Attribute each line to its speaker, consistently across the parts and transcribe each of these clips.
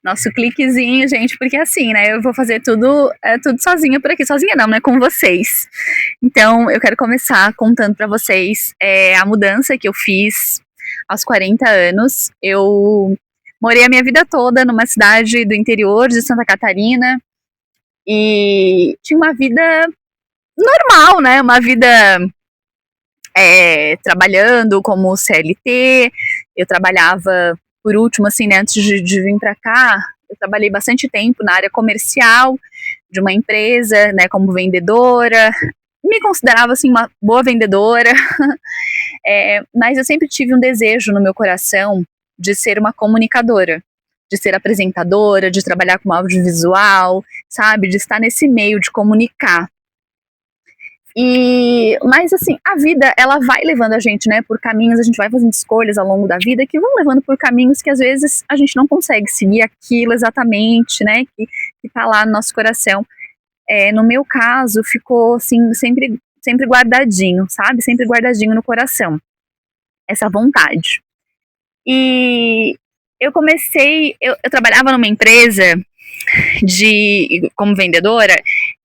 Speaker 1: Nosso cliquezinho, gente, porque assim, né? Eu vou fazer tudo sozinha por aqui. Sozinha não, né? Com vocês. Então, eu quero começar contando pra vocês a mudança que eu fiz aos 40 anos. Eu morei a minha vida toda numa cidade do interior de Santa Catarina e tinha uma vida normal, né? Uma vida trabalhando como CLT. Eu trabalhava, por último, assim, né, antes de vir para cá, eu trabalhei bastante tempo na área comercial de uma empresa, né, como vendedora. Me considerava, assim, uma boa vendedora, mas eu sempre tive um desejo no meu coração de ser uma comunicadora, de ser apresentadora, de trabalhar com audiovisual, sabe, de estar nesse meio de comunicar. Mas assim, a vida, ela vai levando a gente, né, por caminhos, a gente vai fazendo escolhas ao longo da vida que vão levando por caminhos que às vezes a gente não consegue seguir aquilo exatamente, né, que tá lá no nosso coração. No meu caso, ficou assim, sempre guardadinho, sabe? Sempre guardadinho no coração, essa vontade. E eu trabalhava numa empresa como vendedora,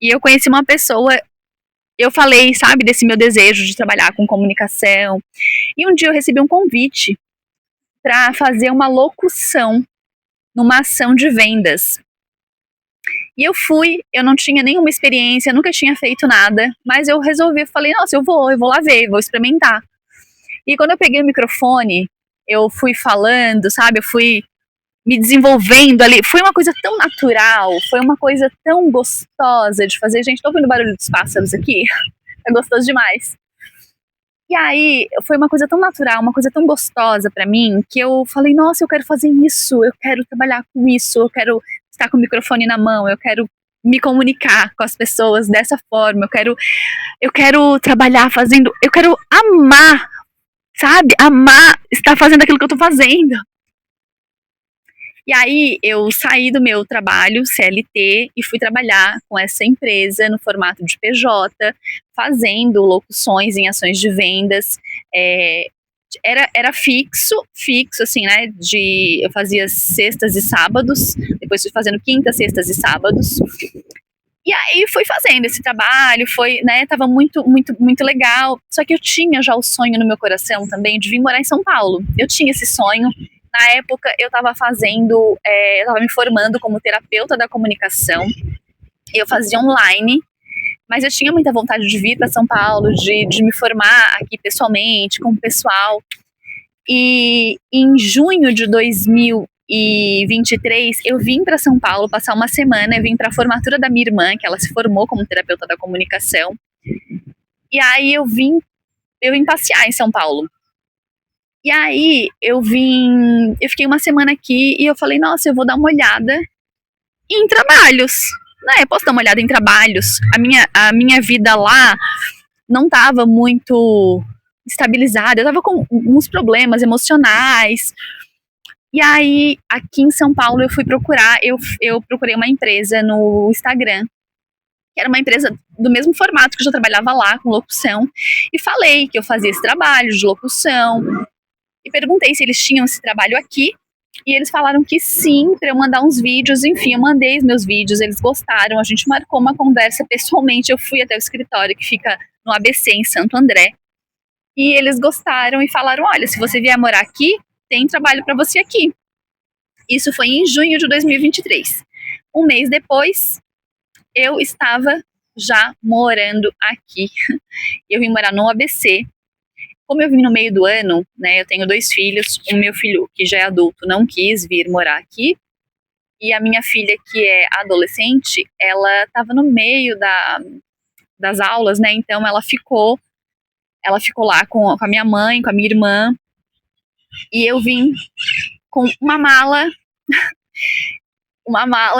Speaker 1: e eu conheci uma pessoa. Eu falei, sabe, desse meu desejo de trabalhar com comunicação. E um dia eu recebi um convite para fazer uma locução numa ação de vendas. E eu fui, eu não tinha nenhuma experiência, nunca tinha feito nada, mas eu resolvi, falei, nossa, eu vou lá ver, vou experimentar. E quando eu peguei o microfone, eu fui falando, sabe, eu fui me desenvolvendo ali. Foi uma coisa tão natural, foi uma coisa tão gostosa de fazer. Gente, tô ouvindo o barulho dos pássaros aqui? É gostoso demais. E aí, foi uma coisa tão natural, uma coisa tão gostosa pra mim, que eu falei, nossa, eu quero fazer isso, eu quero trabalhar com isso, eu quero estar com o microfone na mão, eu quero me comunicar com as pessoas dessa forma, eu quero trabalhar fazendo, eu quero amar, sabe? Amar estar fazendo aquilo que eu tô fazendo. E aí eu saí do meu trabalho CLT e fui trabalhar com essa empresa no formato de PJ, fazendo locuções em ações de vendas. É, era fixo, assim, né? Eu fazia sextas e sábados, depois fui fazendo quintas, sextas e sábados. E aí fui fazendo esse trabalho, né, tava muito, muito, muito legal. Só que eu tinha já o sonho no meu coração também de vir morar em São Paulo. Eu tinha esse sonho. Na época eu tava me formando como terapeuta da comunicação. Eu fazia online, mas eu tinha muita vontade de vir para São Paulo, de me formar aqui pessoalmente, com o pessoal. E em junho de 2023, eu vim para São Paulo passar uma semana. Eu vim para a formatura da minha irmã, que ela se formou como terapeuta da comunicação. E aí eu vim passear em São Paulo. E aí eu fiquei uma semana aqui e eu falei, nossa, eu vou dar uma olhada em trabalhos. Né, posso dar uma olhada em trabalhos. A minha vida lá não estava muito estabilizada, eu estava com uns problemas emocionais. E aí, aqui em São Paulo, eu procurei uma empresa no Instagram, que era uma empresa do mesmo formato que eu já trabalhava lá, com locução, e falei que eu fazia esse trabalho de locução, e perguntei se eles tinham esse trabalho aqui, e eles falaram que sim, para eu mandar uns vídeos. Enfim, eu mandei os meus vídeos, eles gostaram, a gente marcou uma conversa pessoalmente, eu fui até o escritório que fica no ABC, em Santo André, e eles gostaram e falaram, olha, se você vier morar aqui, tem trabalho para você aqui. Isso foi em junho de 2023. Um mês depois, eu estava já morando aqui. Eu vim morar no ABC. Como eu vim no meio do ano, né, eu tenho 2 filhos. O meu filho, que já é adulto, não quis vir morar aqui. E a minha filha, que é adolescente, ela estava no meio das aulas, né, então ela ficou lá com a minha mãe, com a minha irmã. E eu vim com uma mala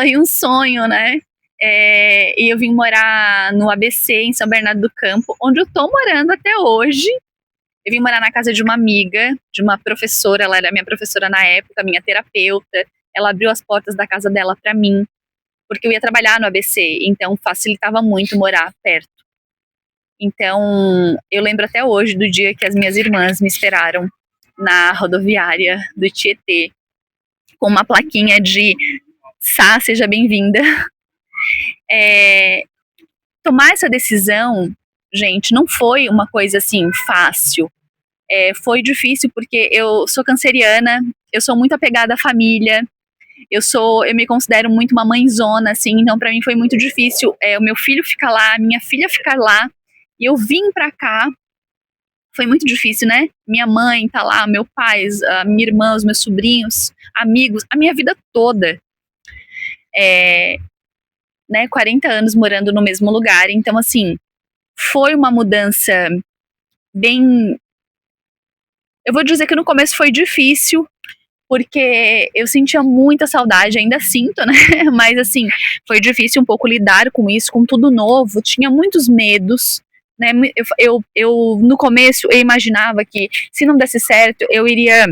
Speaker 1: e um sonho, né? E eu vim morar no ABC, em São Bernardo do Campo, onde eu tô morando até hoje. Eu vim morar na casa de uma amiga, de uma professora, ela era minha professora na época, minha terapeuta. Ela abriu as portas da casa dela para mim, porque eu ia trabalhar no ABC, então facilitava muito morar perto. Então, eu lembro até hoje do dia que as minhas irmãs me esperaram na rodoviária do Tietê, com uma plaquinha de Sá, seja bem-vinda. Tomar essa decisão, gente, não foi uma coisa assim fácil. Foi difícil porque eu sou canceriana, eu sou muito apegada à família, eu me considero muito uma mãezona, assim, então para mim foi muito difícil o meu filho ficar lá, minha filha ficar lá, e eu vim pra cá, foi muito difícil, né? Minha mãe tá lá, meu pai, a minha irmã, os meus sobrinhos, amigos, a minha vida toda. Né, 40 anos morando no mesmo lugar, então assim, foi uma mudança bem... Eu vou dizer que no começo foi difícil, porque eu sentia muita saudade, ainda sinto, né? Mas assim, foi difícil um pouco lidar com isso, com tudo novo, tinha muitos medos, né? Eu no começo, eu imaginava que se não desse certo, eu iria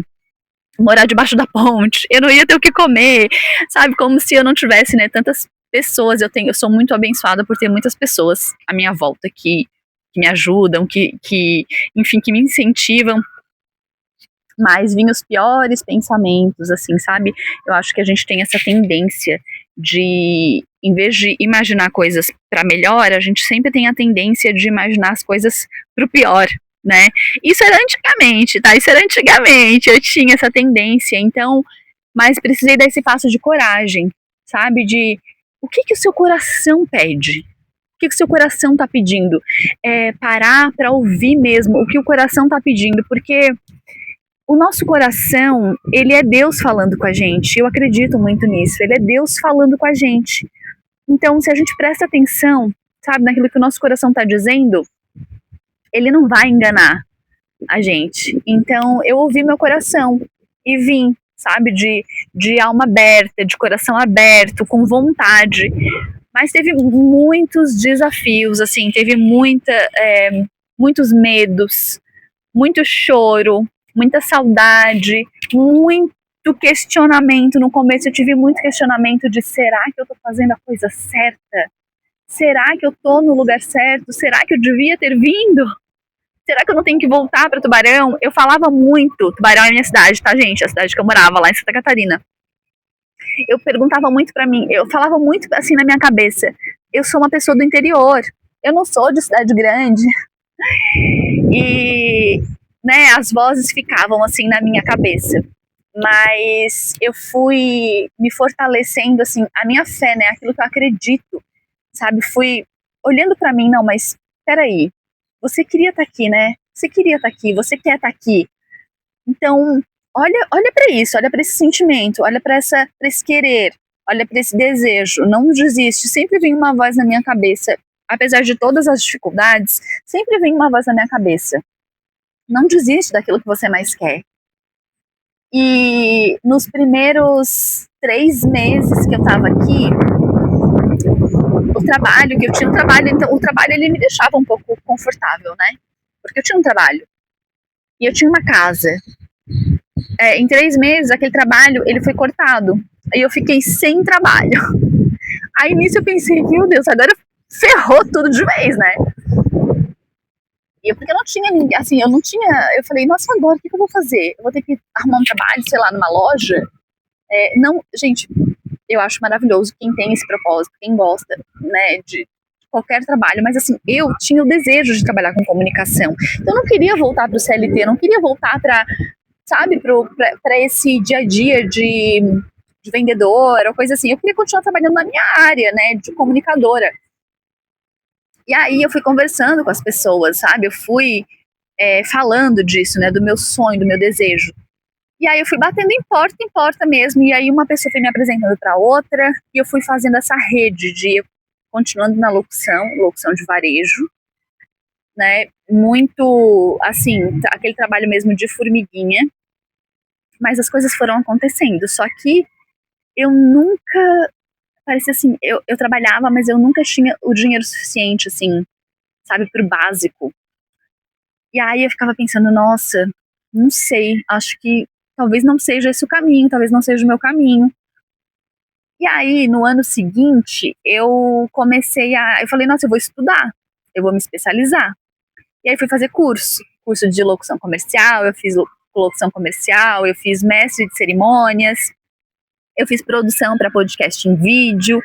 Speaker 1: morar debaixo da ponte, eu não ia ter o que comer, sabe? Como se eu não tivesse, né, tantas pessoas, eu sou muito abençoada por ter muitas pessoas à minha volta que me ajudam, enfim, que me incentivam. Mas vinham os piores pensamentos, assim, sabe? Eu acho que a gente tem essa tendência de, em vez de imaginar coisas para melhor, a gente sempre tem a tendência de imaginar as coisas para o pior, né? Isso era antigamente, tá? Isso era antigamente, eu tinha essa tendência, então, mas precisei dar esse passo de coragem, sabe? De o que o seu coração pede? O que o seu coração tá pedindo? Parar para ouvir mesmo o que o coração tá pedindo, porque o nosso coração, ele é Deus falando com a gente. Eu acredito muito nisso. Ele é Deus falando com a gente. Então, se a gente presta atenção, sabe, naquilo que o nosso coração está dizendo, ele não vai enganar a gente. Então, eu ouvi meu coração e vim, sabe, de alma aberta, de coração aberto, com vontade. Mas teve muitos desafios, assim, teve muitos medos, muito choro, muita saudade, muito questionamento. No começo eu tive muito questionamento de será que eu tô fazendo a coisa certa? Será que eu tô no lugar certo? Será que eu devia ter vindo? Será que eu não tenho que voltar para Tubarão? Eu falava muito, Tubarão é a minha cidade, tá, gente? A cidade que eu morava, lá em Santa Catarina. Eu perguntava muito para mim, eu falava muito assim na minha cabeça, eu sou uma pessoa do interior, eu não sou de cidade grande. E, né, as vozes ficavam assim na minha cabeça. Mas eu fui me fortalecendo, assim, a minha fé, né, aquilo que eu acredito, sabe? Fui olhando para mim, não, mas peraí, você queria estar aqui, né? Você queria estar aqui, você quer estar aqui. Então, olha para isso, olha para esse sentimento, olha para esse querer, olha para esse desejo, não desiste. Sempre vem uma voz na minha cabeça, apesar de todas as dificuldades, sempre vem uma voz na minha cabeça. Não desiste daquilo que você mais quer. E nos primeiros 3 meses que eu tava aqui, o trabalho, que eu tinha um trabalho, então o trabalho ele me deixava um pouco confortável, né? Porque eu tinha um trabalho. E eu tinha uma casa. Em 3 meses, aquele trabalho, ele foi cortado. Aí eu fiquei sem trabalho. Aí nisso eu pensei, meu Deus, agora ferrou tudo de vez, né? E porque eu não tinha ninguém, assim, eu falei, nossa, agora o que eu vou fazer? Eu vou ter que arrumar um trabalho, sei lá, numa loja? Não, gente, eu acho maravilhoso quem tem esse propósito, quem gosta, né, de qualquer trabalho, mas assim, eu tinha o desejo de trabalhar com comunicação. Então eu não queria voltar para o CLT, eu não queria voltar para, sabe, para esse dia a dia de vendedor ou coisa assim. Eu queria continuar trabalhando na minha área, né, de comunicadora. E aí eu fui conversando com as pessoas, sabe? Eu fui falando disso, né? Do meu sonho, do meu desejo. E aí eu fui batendo em porta mesmo. E aí uma pessoa foi me apresentando para outra. E eu fui fazendo essa rede de... Continuando na locução de varejo. Né? Muito, assim, aquele trabalho mesmo de formiguinha. Mas as coisas foram acontecendo. Só que eu nunca... Parecia assim, eu trabalhava, mas eu nunca tinha o dinheiro suficiente, assim, sabe, pro básico. E aí eu ficava pensando, nossa, não sei, acho que talvez não seja esse o caminho, talvez não seja o meu caminho. E aí, no ano seguinte, eu falei, nossa, eu vou estudar, eu vou me especializar. E aí fui fazer curso de locução comercial, eu fiz locução comercial, eu fiz mestre de cerimônias. Eu fiz produção para podcast em vídeo.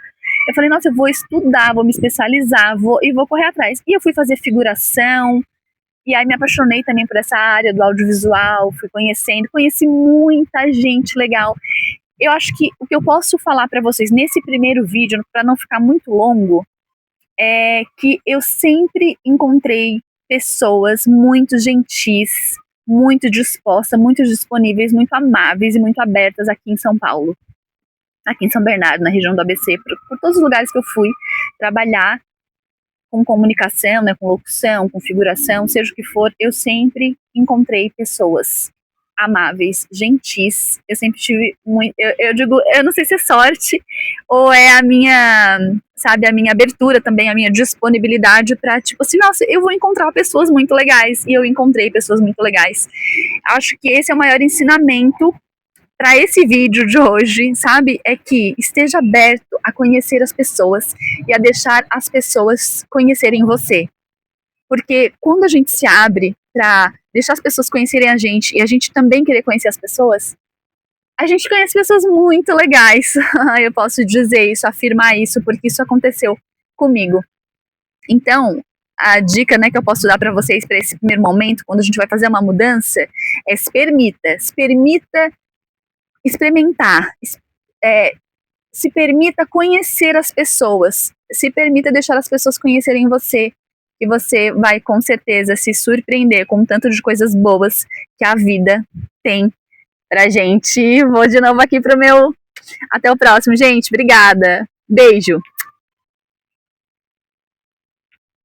Speaker 1: Eu falei, nossa, eu vou estudar, vou me especializar, vou correr atrás. E eu fui fazer figuração, e aí me apaixonei também por essa área do audiovisual, fui conheci muita gente legal. Eu acho que o que eu posso falar para vocês nesse primeiro vídeo, para não ficar muito longo, é que eu sempre encontrei pessoas muito gentis, muito dispostas, muito disponíveis, muito amáveis e muito abertas aqui em São Paulo. Aqui em São Bernardo, na região do ABC, por todos os lugares que eu fui trabalhar com comunicação, né, com locução, com figuração, seja o que for, eu sempre encontrei pessoas amáveis, gentis. Eu sempre tive muito, eu digo, eu não sei se é sorte ou é a minha, sabe, a minha abertura também, a minha disponibilidade para, tipo assim, nossa, eu vou encontrar pessoas muito legais, e eu encontrei pessoas muito legais. Acho que esse é o maior ensinamento para esse vídeo de hoje, sabe? É que esteja aberto a conhecer as pessoas e a deixar as pessoas conhecerem você. Porque quando a gente se abre para deixar as pessoas conhecerem a gente e a gente também querer conhecer as pessoas, a gente conhece pessoas muito legais. Eu posso dizer isso, afirmar isso, porque isso aconteceu comigo. Então, a dica, né, que eu posso dar para vocês para esse primeiro momento, quando a gente vai fazer uma mudança, é se permita experimentar, se permita conhecer as pessoas, se permita deixar as pessoas conhecerem você, que você vai com certeza se surpreender com o tanto de coisas boas que a vida tem pra gente. Vou de novo aqui pro meu... Até o próximo, gente. Obrigada. Beijo.